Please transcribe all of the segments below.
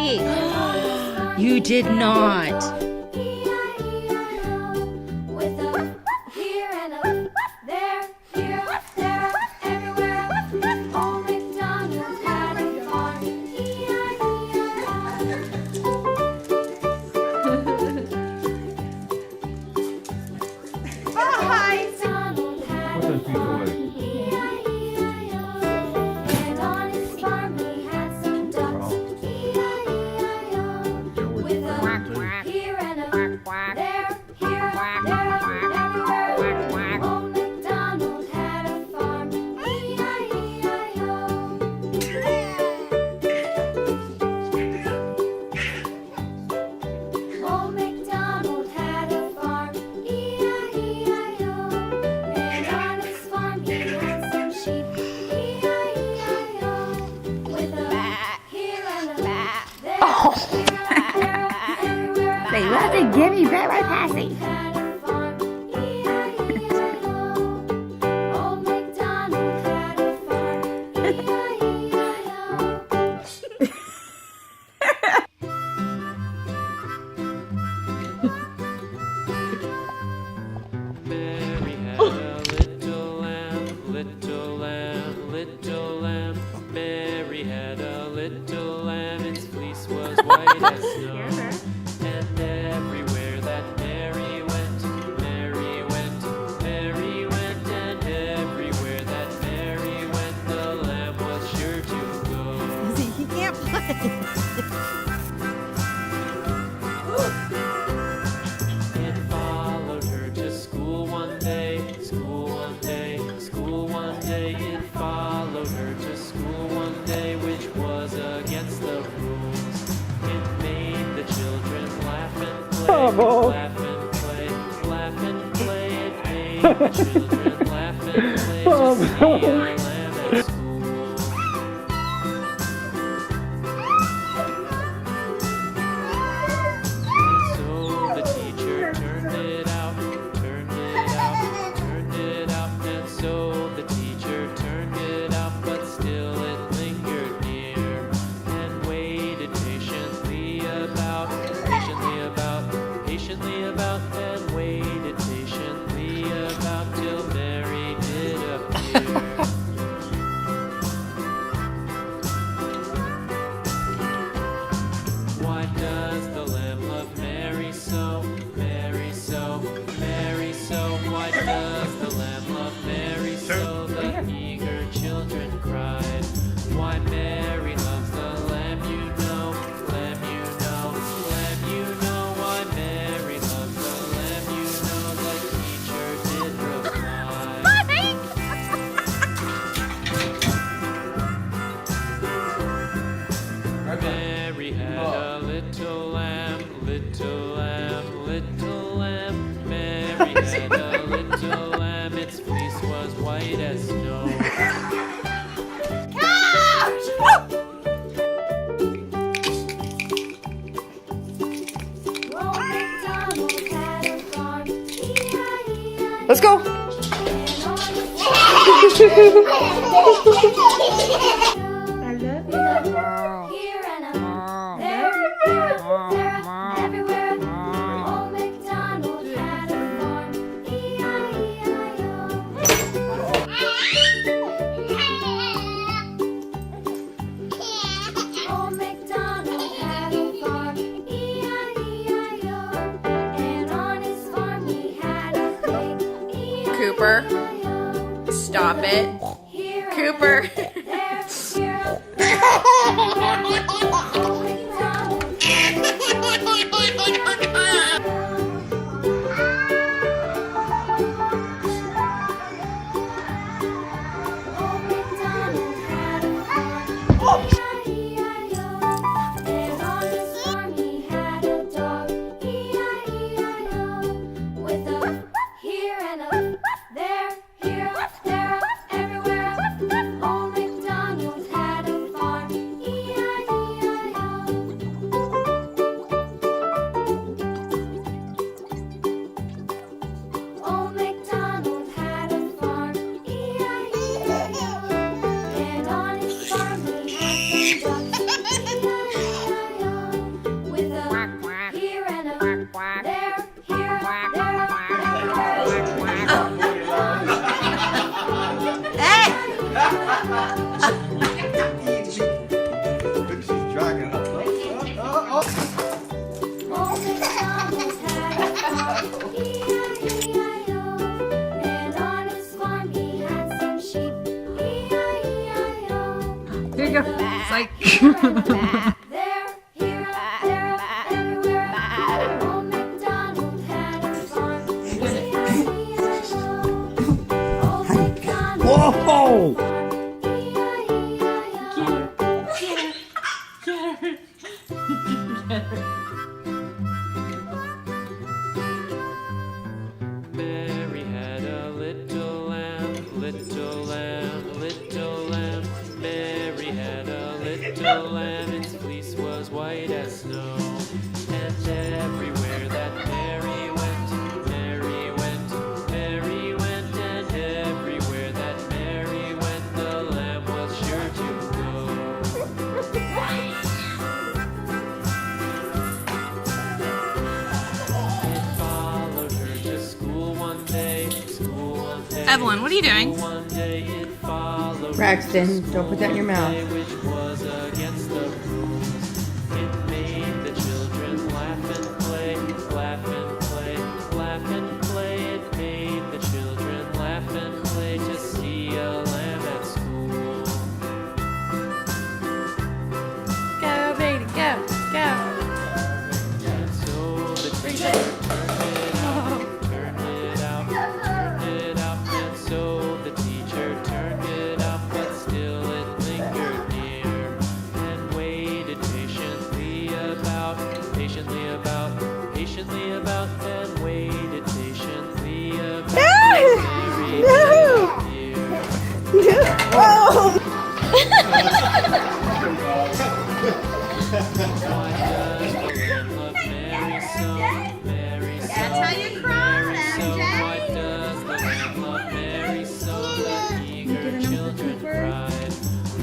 me. You did not. They love to give me very passy. Mary had a little lamb, little lamb, little lamb. Mary had a little lamb, its fleece was white as snow. And everywhere that Mary went, Mary went, Mary went. And everywhere that Mary went, the lamb was sure to go. See, he can't play. It followed her to school one day, school one day, school one day. It followed her to school one day, which was against the rules. It made the children laugh and play, laugh and play, laugh and play. It made the children laugh and play to see a lamb at school. So the teacher turned it out, turned it out, turned it out. And so the teacher turned it out, but still it lingered near and waited patiently about, patiently about, and waited patiently about till Mary did appear. Why does the lamb love Mary so, Mary so, Mary so? Why does the lamb love Mary so? The eager children cried. Why Mary loves the lamb, you know, lamb, you know, lamb, you know. Why Mary loves the lamb, you know, the teacher did reply. Mary had a little lamb, little lamb, little lamb. Mary had a little lamb, its fleece was white as snow. Let's go. Cooper, stop it. Cooper. She's dragging her. Old MacDonald had a farm, E-I-E-I-O. And on his farm he had some sheep, E-I-E-I-O. Here you go. Psych. There, here, there, everywhere. Old MacDonald had a farm, E-I-E-I-O. Old MacDonald Whoa! Mary had a little lamb, little lamb, little lamb. Mary had a little lamb, its fleece was white as snow. And everywhere that Mary went, Mary went, Mary went. And everywhere that Mary went, the lamb was sure to go. It followed her to school one day, school one day. Evelyn, what are you doing? One day it followed Braxton, don't put that in your mouth. which was against the rules. It made the children laugh and play, laugh and play, laugh and play. It made the children laugh and play to see a lamb at school. Go, baby, go, go. And so the teacher turned it out, turned it out, and so the teacher turned it out, but still it lingered near and waited patiently about, patiently about, patiently about, and waited patiently about. Mary appeared. Why does the Lamb love Mary so? Mary so. That's how you cry, Mary so. MJ. Why does the Lamb love Mary so? The eager children cried.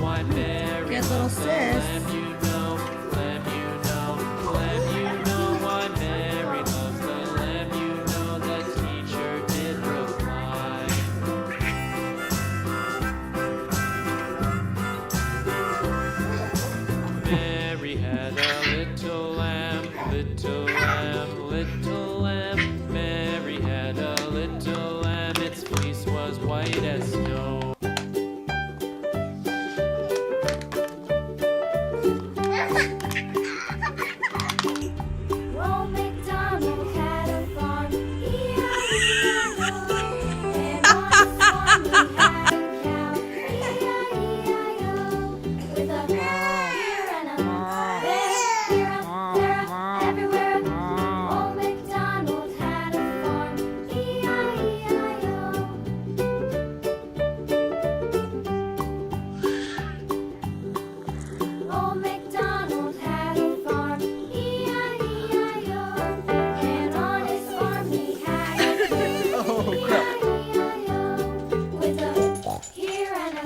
Why Mary Good little loves the sis. Lamb you know, Lamb you know, Lamb you know. Why Mary loves the Lamb you know. The teacher did reply. Mary had a little lamb, little lamb, little lamb. Mary had a little lamb, its fleece was white as snow. Old MacDonald had a farm, E-I-E-I-O. And on his farm he had a cow, E-I-E-I-O. With a here and a there, here, there, everywhere. Old MacDonald had a farm, E-I-E-I-O. Old MacDonald had a farm, E-I-E-I-O. And on his farm he had a E-I-E-I-O. With a here and a